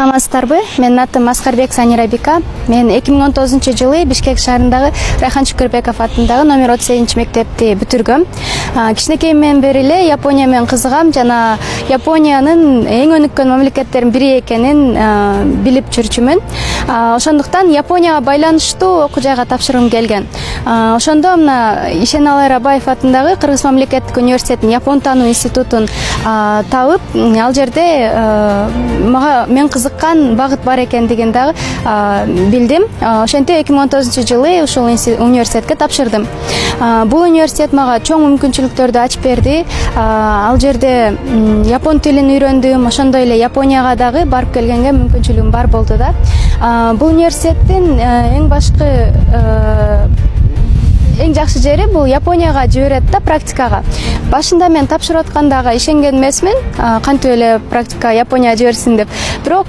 Саламатсыздарбы? Менин атым Аскарбек Санирабика. Мен 2019-жылы Бишкек шаарындагы Райхан Шүкүрбеков атындагы номер 38-мектепти бүтүргөм. Кичинекейимден бери эле Япония менен кызыгам жана Япониянын эң өнүккөн мамлекеттердин бири экенин билип жүрчүмүн. Ошондуктан Японияга байланыштуу окуу жайга тапшыргым келген. Ошондо мына Ишеналы Рабаев атындагы Кыргыз мамлекеттик университетинин Япон таануу институтун табып, ал жерде мен кызыккан багыт бар экендигин дагы билдим. Ошентип 2019-жылы ушул университетке тапшырдым. Бул университет мага чоң мүмкүнчүлүктөрдү ачып берди. Ал жерде япон тилин үйрөндүм, ошондой эле Японияга дагы барып келгенге мүмкүнчүлүгүм бар болду да. Бул университеттин эң жакшы жери бул Японияга жиберет да практикага. Башында мен тапшырып аткандагы ишенген эмесмин, кантип эле практика Японияга жиберсин деп. Бирок